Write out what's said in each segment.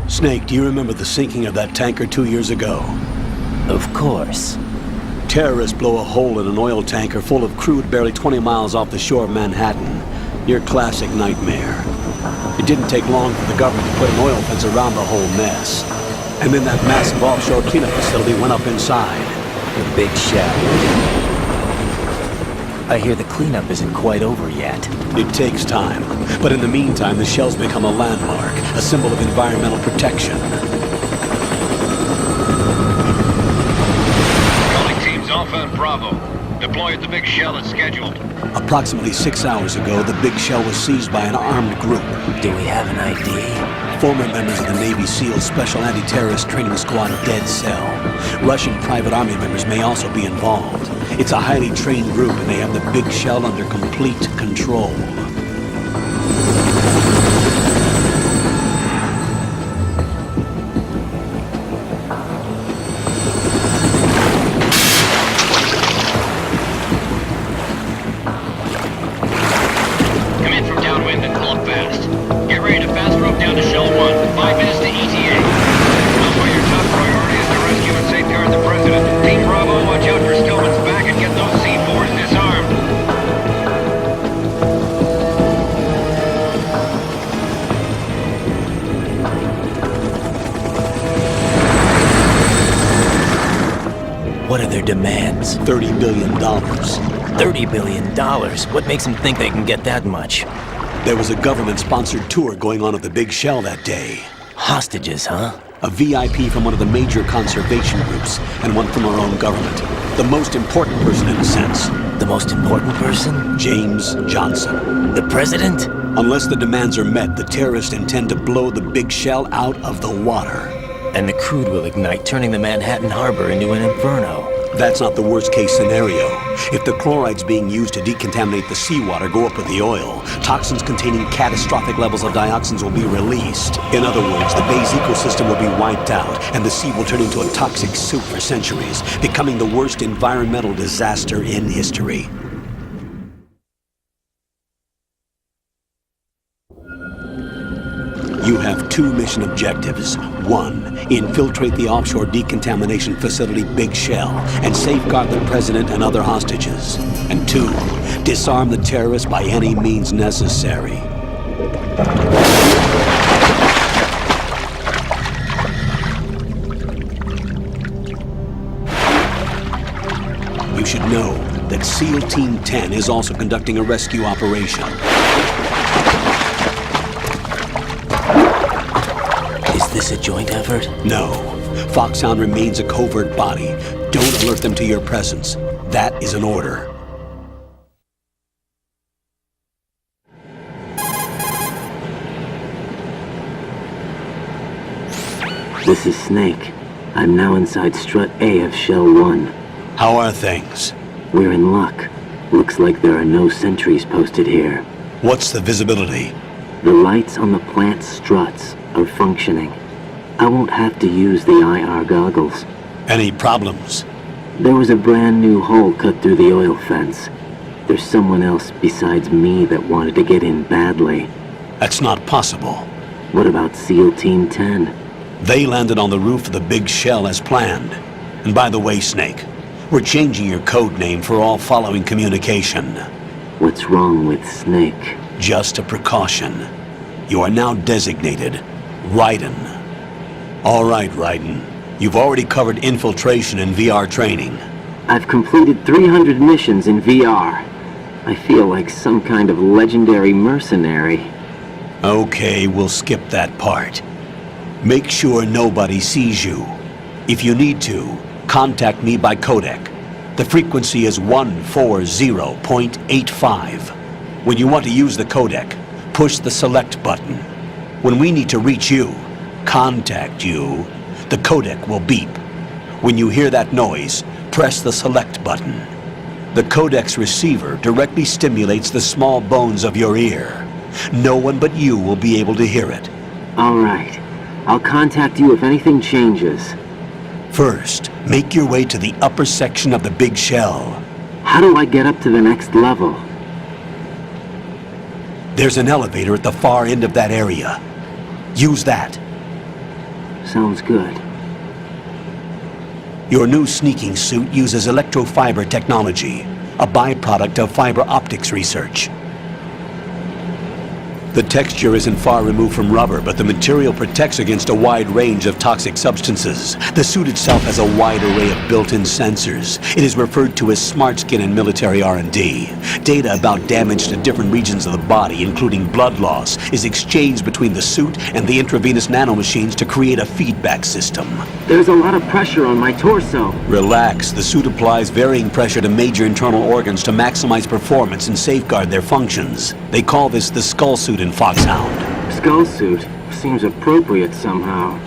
Snake, do you remember the sinking of that tanker 2 years ago? Of course. Terrorists blow a hole in an oil tanker full of crude barely 20 miles off the shore of Manhattan. Your classic nightmare. It didn't take long for the government to put an oil fence around the whole mess. And then that massive offshore cleanup facility went up inside. The big shell. I hear the cleanup isn't quite over yet. It takes time. But in the meantime, the shell's become a landmark, a symbol of environmental protection. Calling teams Alpha and Bravo. Deploy at the big shell as scheduled. Approximately 6 hours ago, the big shell was seized by an armed group. Do we have an ID? Former members of the Navy SEALs Special Anti-Terrorist Training Squad Dead Cell. Russian private army members may also be involved. It's a highly trained group and they have the big shell under complete control. Come in from downwind and pull up fast. Get ready to fast rope down to Shell 1. 5 minutes to ETA. Also, your top priority is to rescue and safeguard the President. Team Bravo, watch out for Stillman's back and get those C4s disarmed. What are their demands? $30 billion. $30 billion? What makes them think they can get that much? There was a government-sponsored tour going on at the big shell that day. Hostages, huh? A VIP from one of the major conservation groups, and one from our own government. The most important person in a sense. The most important person? James Johnson. The president? Unless the demands are met, the terrorists intend to blow the big shell out of the water. And the crude will ignite, turning the Manhattan Harbor into an inferno. That's not the worst-case scenario. If the chlorides being used to decontaminate the seawater go up with the oil, toxins containing catastrophic levels of dioxins will be released. In other words, the bay's ecosystem will be wiped out, and the sea will turn into a toxic soup for centuries, becoming the worst environmental disaster in history. You have 2 mission objectives. 1, infiltrate the offshore decontamination facility Big Shell and safeguard the president and other hostages. And 2, disarm the terrorists by any means necessary. You should know that SEAL Team 10 is also conducting a rescue operation. Is this a joint effort? No. Foxhound remains a covert body. Don't alert them to your presence. That is an order. This is Snake. I'm now inside Strut A of Shell 1. How are things? We're in luck. Looks like there are no sentries posted here. What's the visibility? The lights on the plant's struts are functioning. I won't have to use the IR goggles. Any problems? There was a brand new hole cut through the oil fence. There's someone else besides me that wanted to get in badly. That's not possible. What about SEAL Team 10? They landed on the roof of the Big Shell as planned. And by the way, Snake, we're changing your code name for all following communication. What's wrong with Snake? Just a precaution. You are now designated Raiden. All right, Raiden. You've already covered infiltration and VR training. I've completed 300 missions in VR. I feel like some kind of legendary mercenary. Okay, we'll skip that part. Make sure nobody sees you. If you need to, contact me by codec. The frequency is 140.85. When you want to use the codec, push the select button. When we need to reach you, contact you, the codec will beep. When you hear that noise, press the select button. The codec's receiver directly stimulates the small bones of your ear. No one but you will be able to hear it. All right. I'll contact you if anything changes. First, make your way to the upper section of the Big Shell. How do I get up to the next level? There's an elevator at the far end of that area. Use that. Sounds good. Your new sneaking suit uses electrofiber technology, a byproduct of fiber optics research. The texture isn't far removed from rubber, but the material protects against a wide range of toxic substances. The suit itself has a wide array of built-in sensors. It is referred to as smart skin in military R&D. Data about damage to different regions of the body, including blood loss, is exchanged between the suit and the intravenous nanomachines to create a feedback system. There's a lot of pressure on my torso. Relax. The suit applies varying pressure to major internal organs to maximize performance and safeguard their functions. They call this the skull suit in Foxhound. Skull suit seems appropriate somehow.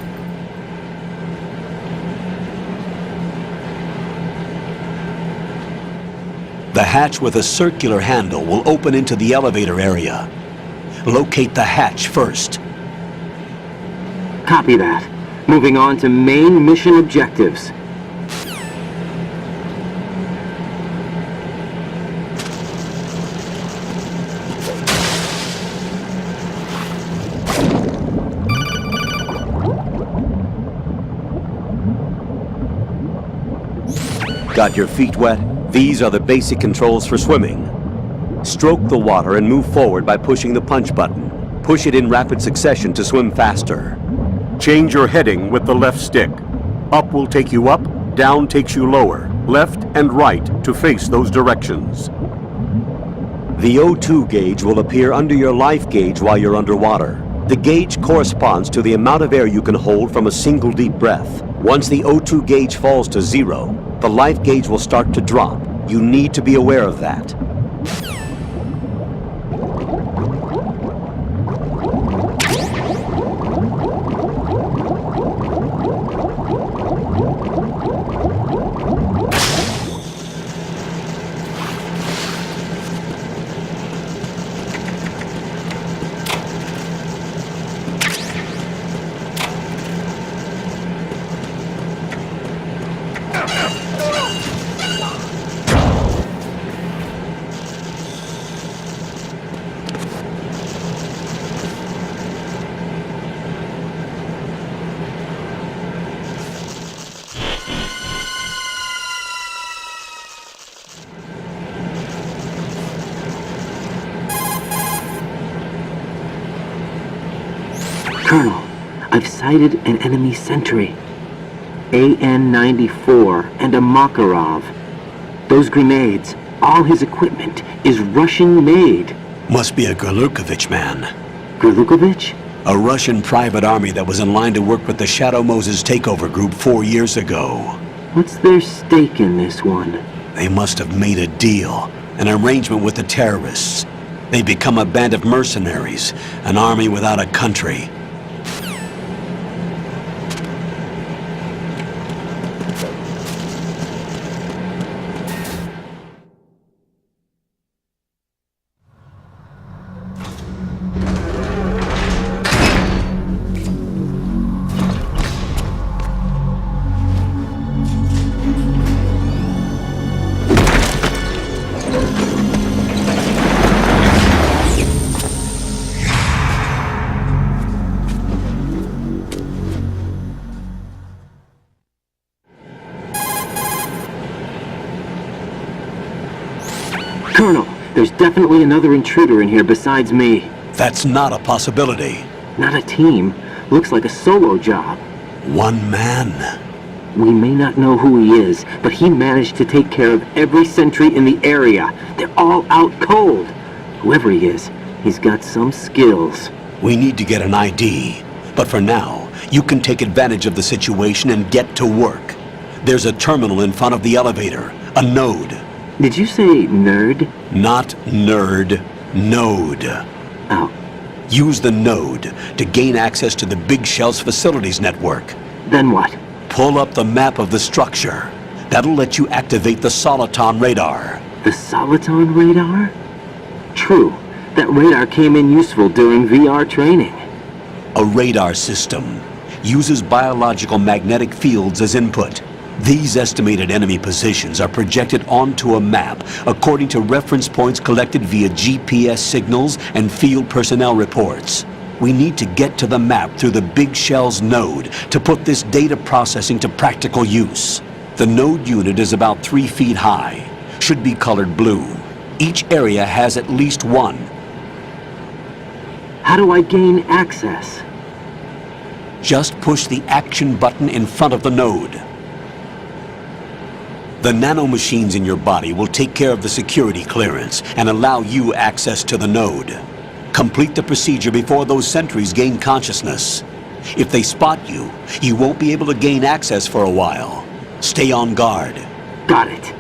The hatch with a circular handle will open into the elevator area. Locate the hatch first. Copy that. Moving on to main mission objectives. Got your feet wet? These are the basic controls for swimming. Stroke the water and move forward by pushing the punch button. Push it in rapid succession to swim faster. Change your heading with the left stick. Up will take you up, down takes you lower, left and right to face those directions. The O2 gauge will appear under your life gauge while you're underwater. The gauge corresponds to the amount of air you can hold from a single deep breath. Once the O2 gauge falls to 0, the life gauge will start to drop. You need to be aware of that. Colonel, I've sighted an enemy sentry. AN-94 and a Makarov. Those grenades, all his equipment, is Russian-made. Must be a Gurlukovich man. Gurlukovich? A Russian private army that was in line to work with the Shadow Moses takeover group 4 years ago. What's their stake in this one? They must have made a deal, an arrangement with the terrorists. They become a band of mercenaries, an army without a country. Colonel, there's definitely another intruder in here besides me. That's not a possibility. Not a team. Looks like a solo job. One man. We may not know who he is, but he managed to take care of every sentry in the area. They're all out cold. Whoever he is, he's got some skills. We need to get an ID. But for now, you can take advantage of the situation and get to work. There's a terminal in front of the elevator. A node. Did you say nerd? Not nerd. Node. Oh, Use the node to gain access to the Big Shell's facilities network. then what? Pull up the map of the structure. That'll let you activate the Soliton radar. The Soliton radar? True. That radar came in useful during VR training. A radar system uses biological magnetic fields as input. These estimated enemy positions are projected onto a map according to reference points collected via GPS signals and field personnel reports. We need to get to the map through the Big Shell's node to put this data processing to practical use. The node unit is about 3 feet high, should be colored blue. Each area has at least one. How do I gain access? Just push the action button in front of the node. The nanomachines in your body will take care of the security clearance and allow you access to the node. Complete the procedure before those sentries gain consciousness. If they spot you, you won't be able to gain access for a while. Stay on guard. Got it.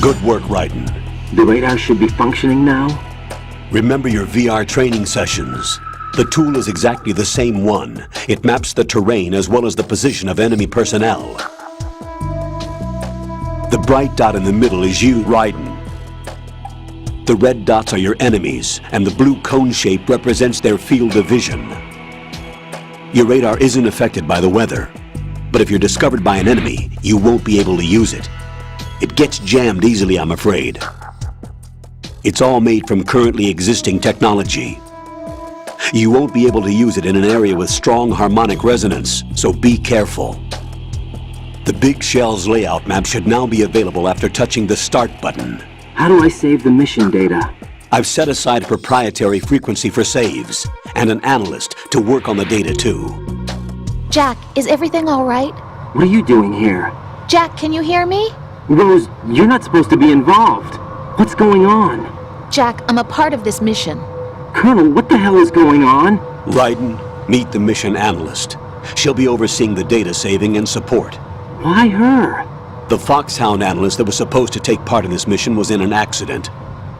Good work, Raiden. The radar should be functioning now? Remember your VR training sessions. The tool is exactly the same one. It maps the terrain as well as the position of enemy personnel. The bright dot in the middle is you, Raiden. The red dots are your enemies, and the blue cone shape represents their field of vision. Your radar isn't affected by the weather, but if you're discovered by an enemy, you won't be able to use it. It gets jammed easily, I'm afraid. It's all made from currently existing technology. You won't be able to use it in an area with strong harmonic resonance, so be careful. The Big Shell's layout map should now be available after touching the Start button. How do I save the mission data? I've set aside a proprietary frequency for saves, and an analyst to work on the data too. Jack, is everything all right? What are you doing here? Jack, can you hear me? Rose, you're not supposed to be involved. What's going on? Jack, I'm a part of this mission. Colonel, what the hell is going on? Raiden, meet the mission analyst. She'll be overseeing the data saving and support. Why her? The Foxhound analyst that was supposed to take part in this mission was in an accident.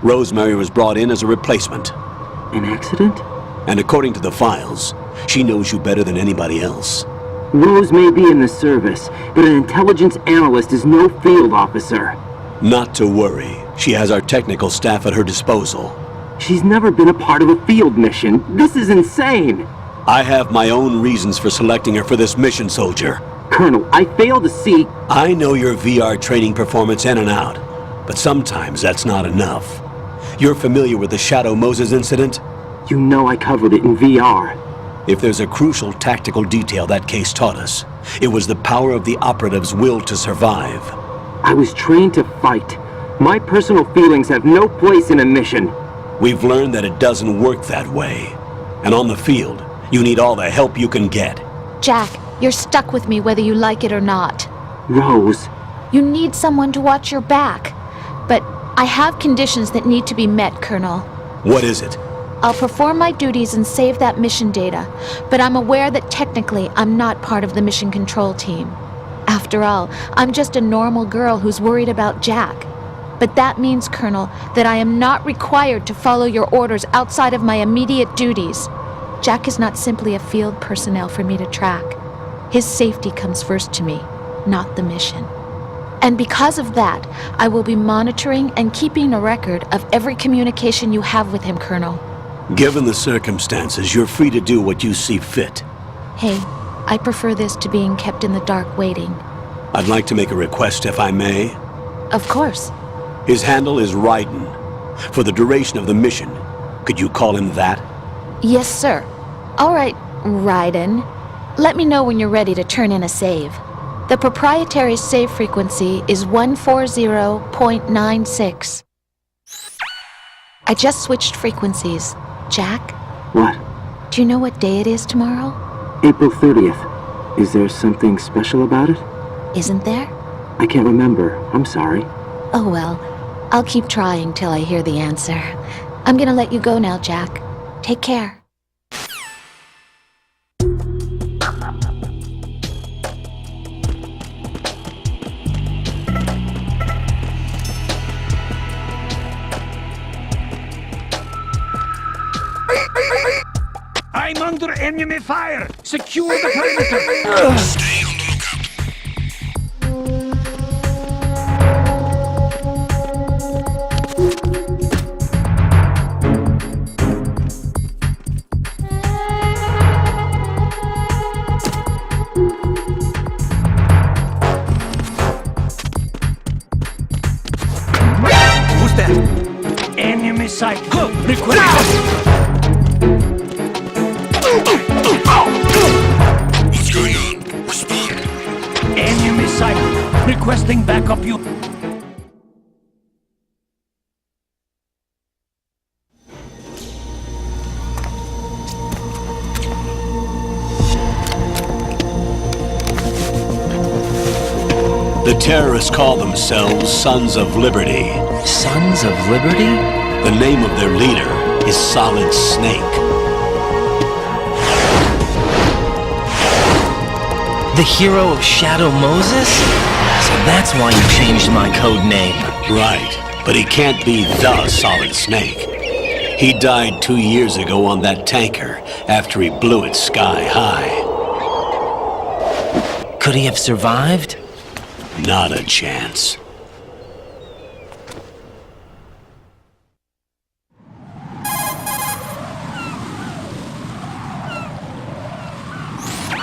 Rosemary was brought in as a replacement. An accident? And according to the files, she knows you better than anybody else. Rose may be in the service, but an intelligence analyst is no field officer. Not to worry. She has our technical staff at her disposal. She's never been a part of a field mission. This is insane! I have my own reasons for selecting her for this mission, soldier. Colonel, I fail to see... I know your VR training performance in and out, but sometimes that's not enough. You're familiar with the Shadow Moses incident? You know I covered it in VR. If there's a crucial tactical detail that case taught us, it was the power of the operative's will to survive. I was trained to fight. My personal feelings have no place in a mission. We've learned that it doesn't work that way. And on the field, you need all the help you can get. Jack, you're stuck with me whether you like it or not. Rose. You need someone to watch your back. But I have conditions that need to be met, Colonel. What is it? I'll perform my duties and save that mission data, but I'm aware that technically I'm not part of the mission control team. After all, I'm just a normal girl who's worried about Jack. But that means, Colonel, that I am not required to follow your orders outside of my immediate duties. Jack is not simply a field personnel for me to track. His safety comes first to me, not the mission. And because of that, I will be monitoring and keeping a record of every communication you have with him, Colonel. Given the circumstances, you're free to do what you see fit. Hey, I prefer this to being kept in the dark waiting. I'd like to make a request, if I may. Of course. His handle is Raiden. For the duration of the mission, could you call him that? Yes, sir. All right, Raiden. Let me know when you're ready to turn in a save. The proprietary save frequency is 140.96. I just switched frequencies. Jack, What? do you know what day it is tomorrow? April 30th. Is there something special about it? Isn't there? I can't remember. I'm sorry. Oh well, I'll keep trying till I hear the answer. I'm gonna let you go now, Jack. Take care. I'm under enemy fire! Secure the perimeter! Stay on the lookout. Who's that? Enemy sight! Request! What's going on? Respond. Enemy sight! Requesting backup you. The terrorists call themselves Sons of Liberty. Sons of Liberty? The name of their leader is Solid Snake. The hero of Shadow Moses? So that's why you changed my code name. Right, but he can't be the Solid Snake. He died 2 years ago on that tanker after he blew it sky high. Could he have survived? Not a chance.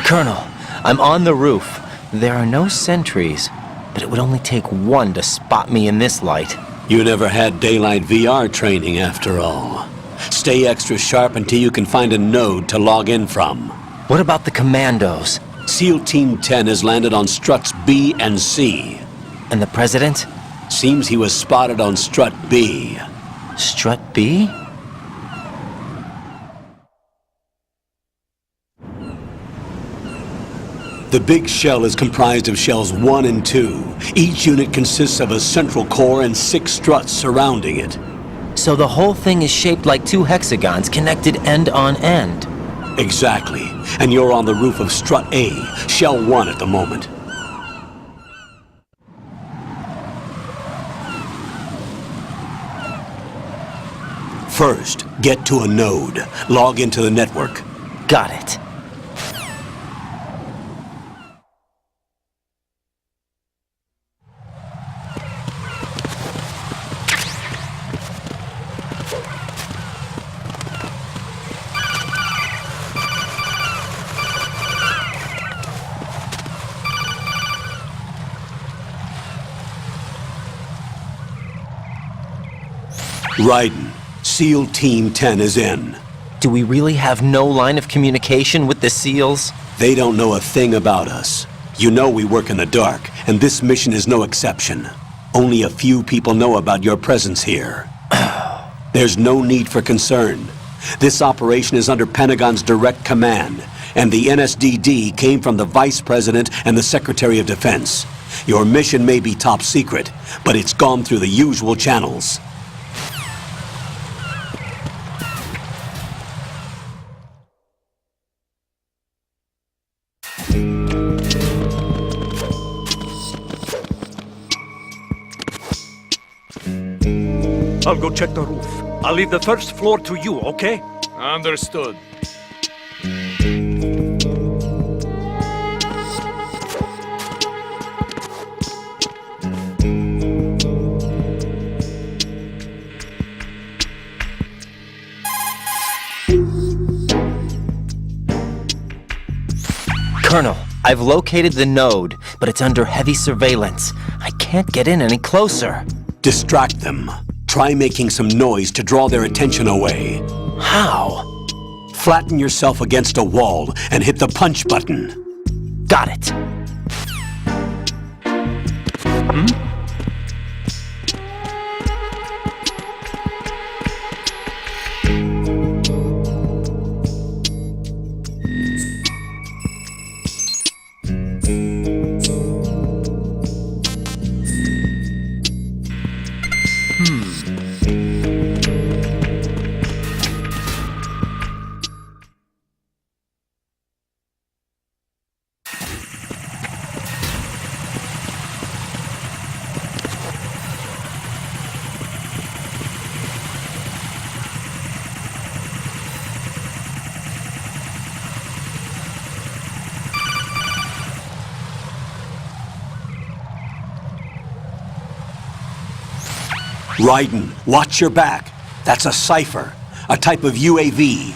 Colonel, I'm on the roof. There are no sentries, but it would only take one to spot me in this light. You never had daylight VR training after all. Stay extra sharp until you can find a node to log in from. What about the commandos? SEAL Team 10 has landed on struts B and C. And the president? Seems he was spotted on strut B. Strut B? The big shell is comprised of shells 1 and 2. Each unit consists of a central core and 6 struts surrounding it. So the whole thing is shaped like 2 hexagons connected end on end. Exactly. And you're on the roof of strut A, shell 1 at the moment. First, get to a node. Log into the network. Got it. Raiden, SEAL Team 10 is in. Do we really have no line of communication with the SEALs? They don't know a thing about us. You know we work in the dark, and this mission is no exception. Only a few people know about your presence here. There's no need for concern. This operation is under Pentagon's direct command, and the NSDD came from the Vice President and the Secretary of Defense. Your mission may be top secret, but it's gone through the usual channels. I'll go check the roof. I'll leave the first floor to you, okay? Understood. Colonel, I've located the node, but it's under heavy surveillance. I can't get in any closer. Distract them. Try making some noise to draw their attention away. How? Flatten yourself against a wall and hit the punch button. Got it. Raiden, watch your back. That's a cipher, a type of UAV.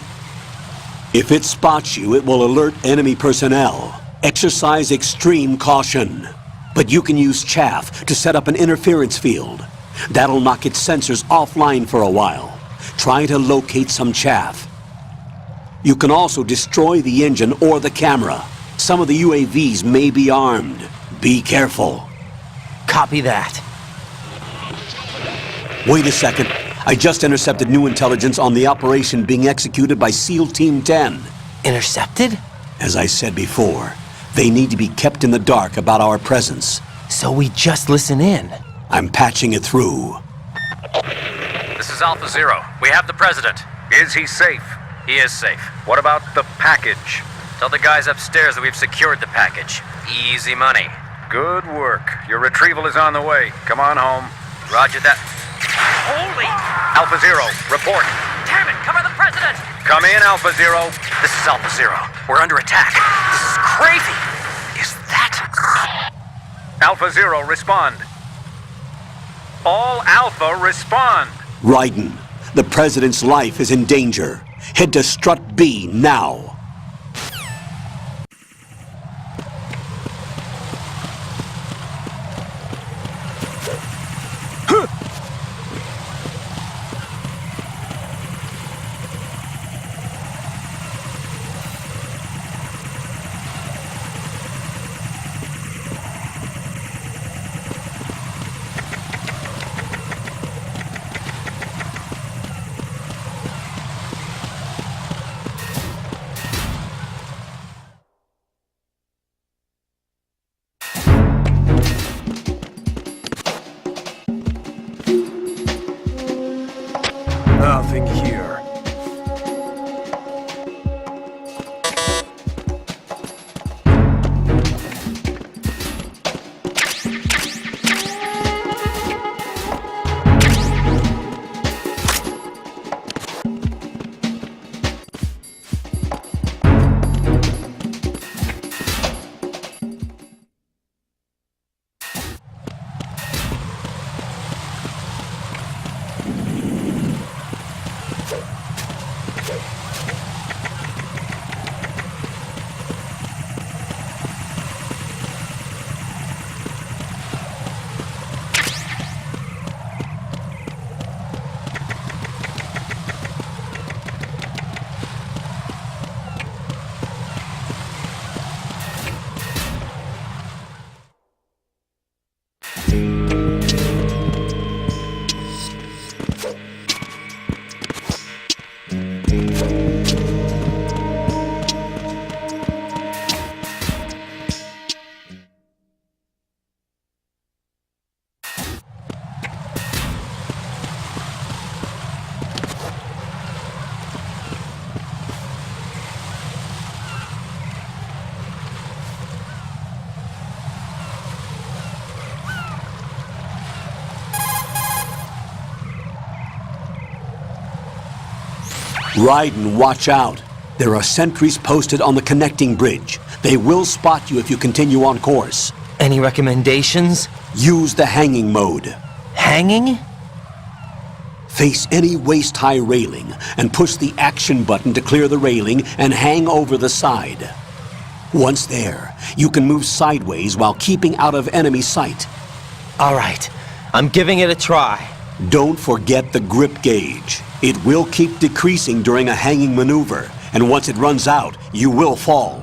If it spots you, it will alert enemy personnel. Exercise extreme caution. But you can use chaff to set up an interference field. That'll knock its sensors offline for a while. Try to locate some chaff. You can also destroy the engine or the camera. Some of the UAVs may be armed. Be careful. Copy that. Wait a second. I just intercepted new intelligence on the operation being executed by SEAL Team 10. Intercepted? As I said before, they need to be kept in the dark about our presence. So we just listen in. I'm patching it through. This is Alpha Zero. We have the president. Is he safe? He is safe. What about the package? Tell the guys upstairs that we've secured the package. Easy money. Good work. Your retrieval is on the way. Come on home. Roger that. Holy! Alpha Zero, report. Damn it! Cover the president! Come in, Alpha Zero. This is Alpha Zero. We're under attack. This is crazy! Is that... Alpha Zero, respond. All Alpha, respond. Raiden, the President's life is in danger. Head to Strut B now. Nothing here. Raiden, watch out. There are sentries posted on the connecting bridge. They will spot you if you continue on course. Any recommendations? Use the hanging mode. Hanging? Face any waist-high railing and push the action button to clear the railing and hang over the side. Once there, you can move sideways while keeping out of enemy sight. All right, I'm giving it a try. Don't forget the grip gauge. It will keep decreasing during a hanging maneuver, and once it runs out, you will fall.